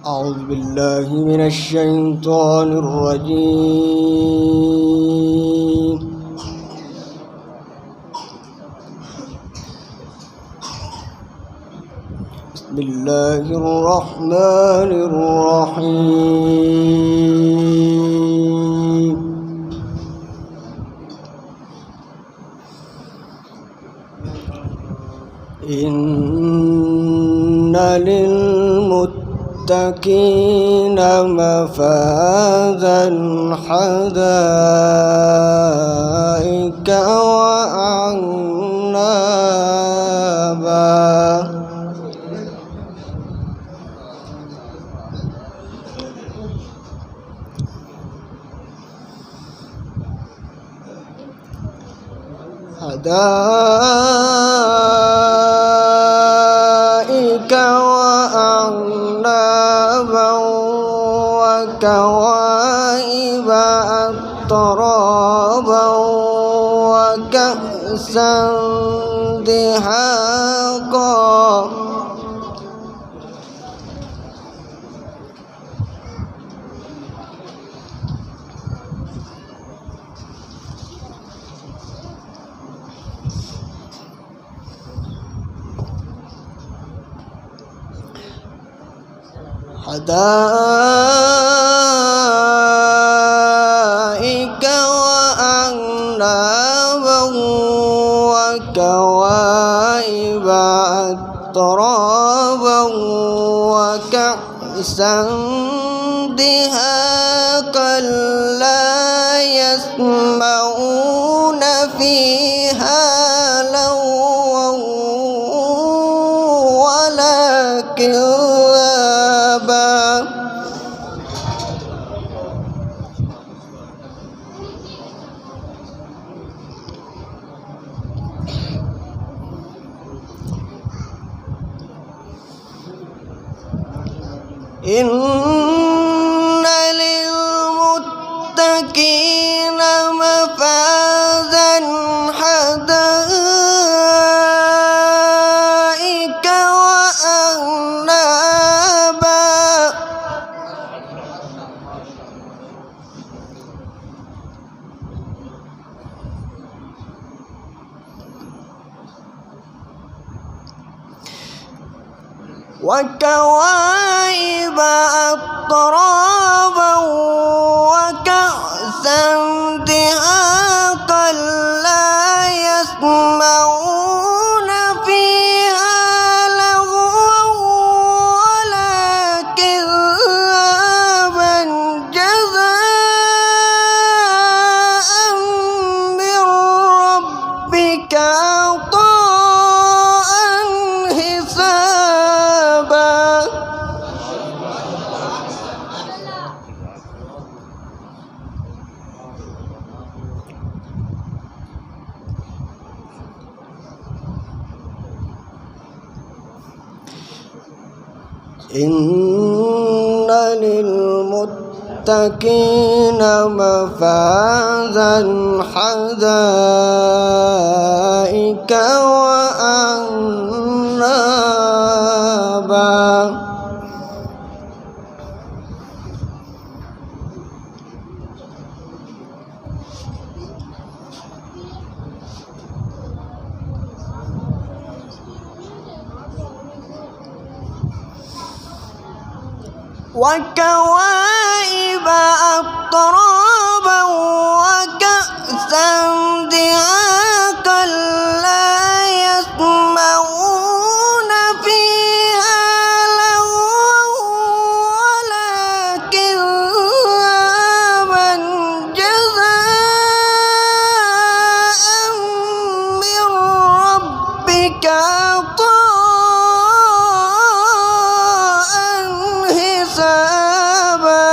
أعوذ بالله من الشيطان الرجيم. بسم الله الرحمن الرحيم. إن للمتقين مفازا حدائق وأعنابا. حدائق وأعنابا وكواعب أترابا وكأسا دهاقا. حدائق وأعنابا وكواعب أترابا وكأسا دهاقا لا يسمعون فيها لغوا ولا كذابا. إن للمتقين مفازا حدائق وأعنابا. وكواعب أترابا وكأسا دهاقا لا يسمعون فيها لغوا ولا كذابا جزاء من ربك عطاء حسابا. إن للمتقين مفازا حدائق وأعنابا. وكواعب أترابا وكأسا دهاقا لا يسمعون فيها لغوا ولا كذابا جزاء من ربك عطاء حسابا.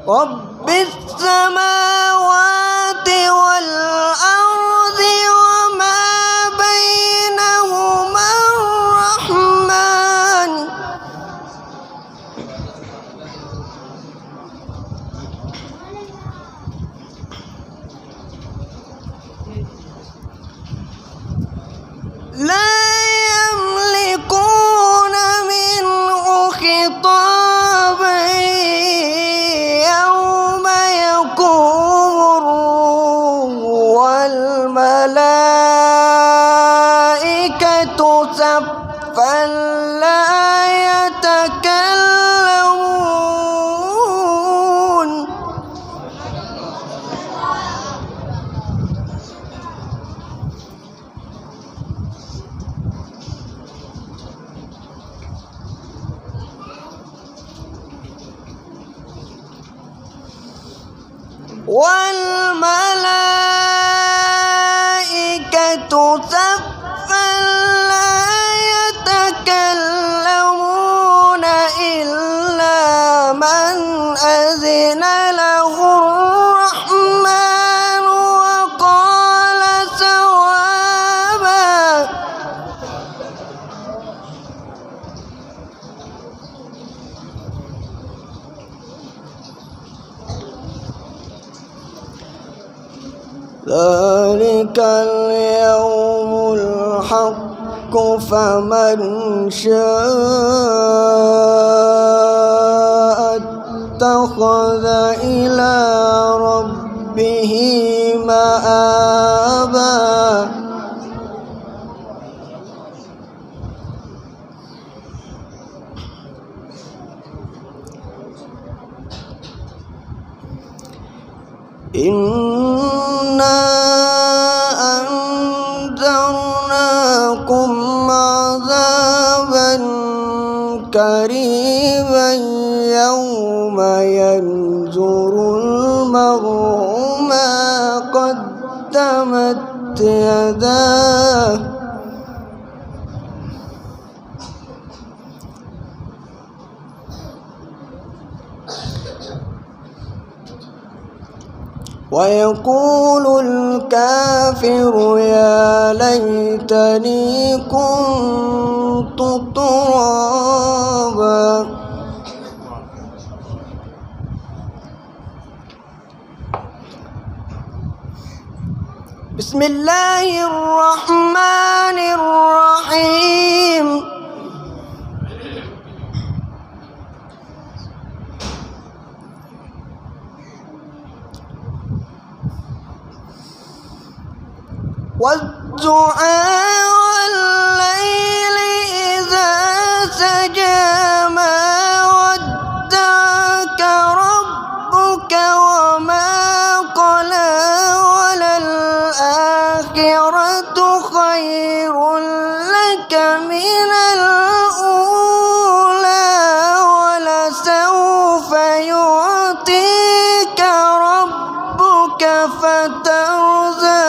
رب السماوات والأرض وما بينهما الرحمن لا يملكون منه خطابا يوم يقوم الروح والملائكة صفا لا يتكلمون والملائكة صفا لا يتكلمون إلا من أذن له الرحمن وقال صوابا ذلك اليوم الحق فمن شاء اتخذ إلى ربه مآبا إنا أنذرناكم عذابا قريبا يوم ينظر المرء ما قدمت يداه ويقول الكافر يا ليتني كنت ترابا بسم الله الرحمن الرحيم والضحى والليل إذا سجى ما ودعك ربك وما قلى وللآخرة خير لك من الأولى ولسوف يعطيك ربك فترضى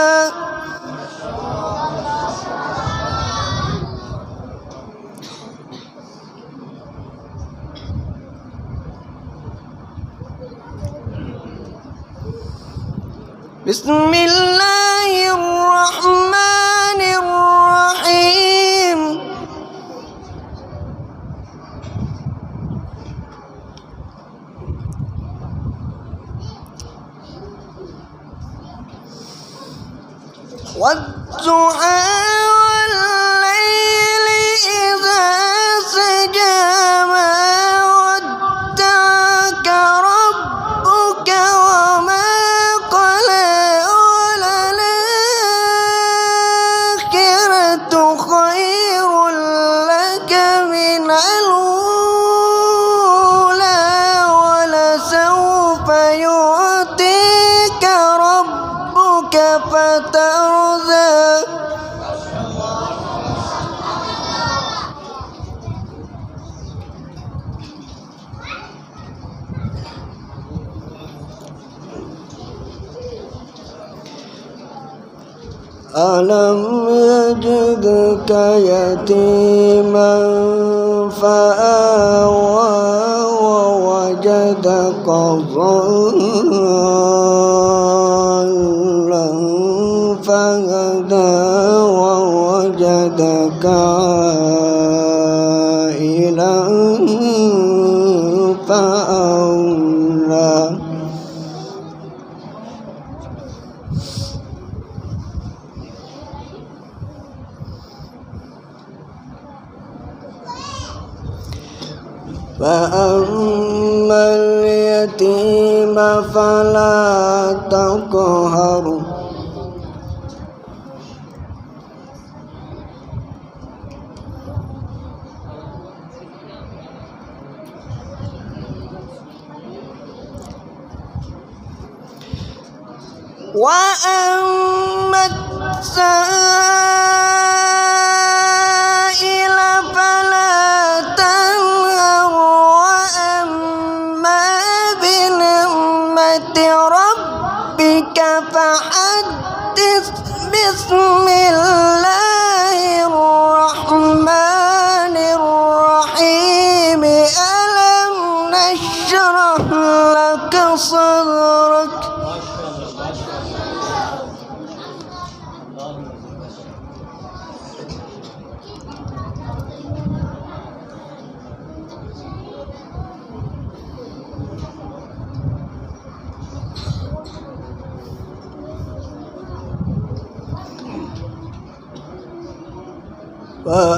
بسم الله الرحمن الرحيم والضحى والليل إذا سجى ما ودعك ربك وما خير لك من الأولى ولسوف يعطيك ربك فترضى ألم يجدك يتيما فآوى ووجدك ووجدك ضالا فهدى ووجدك عائلا فأغنى فأما اليتيم فلا تقهر وأما السائل فلا تنهر وأما بنعمة ربك فحدث بسم الله الرحمن الرحيم ألم نشرح لك صدرك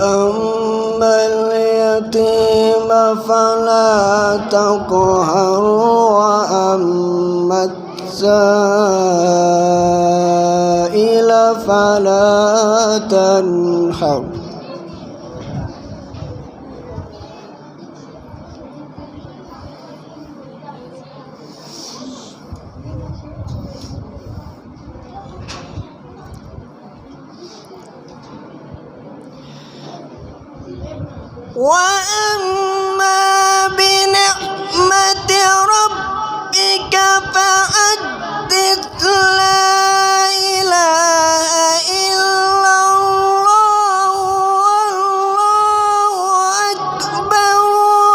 فأما اليتيم فلا تقهر وأما السائل فلا تنهر وأما بنعمة ربك فحدث لا إله إلا الله والله أكبر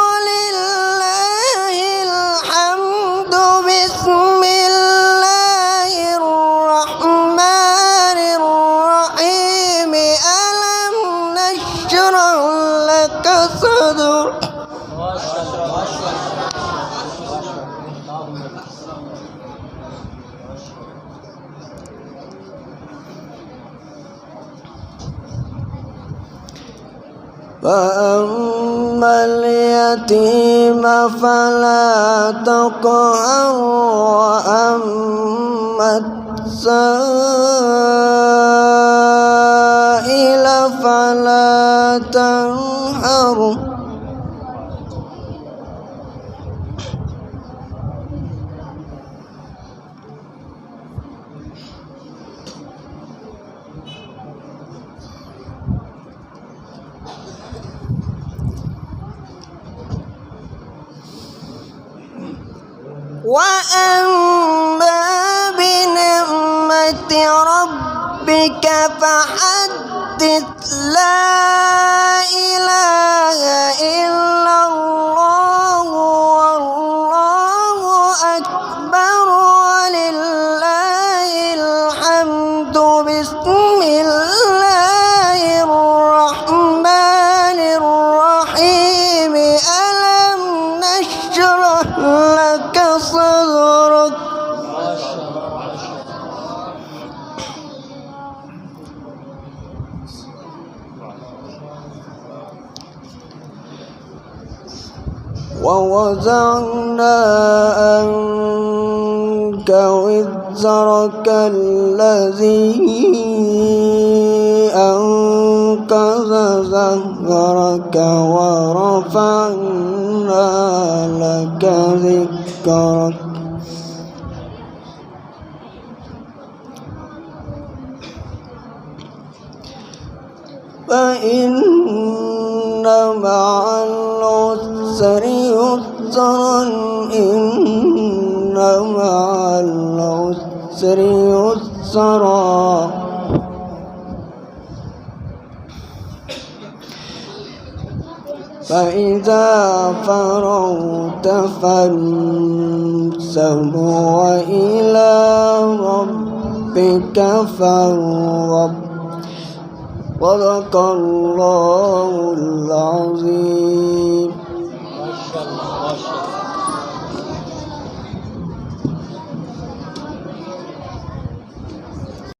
ولله الحمد بسم الله الرحمن الرحيم ألم نشرح لك صدرك فأما اليتيم فلا تقهر وأما السائل فلا تنهر وأما بنعمة ربك فحدث لا إله إلا الله والله أكبر ولله الحمد بسم الله الرحمن الرحيم ألم نشرح لك صدرك ووضعنا عنك وزرك الذي أنقض ظهرك ورفعنا لك ذكرك فإن مع العسر يسرا إن مع العسر يسرا فإذا فرغت فانصب وإلى ربك فارغب صدق الله العظيم.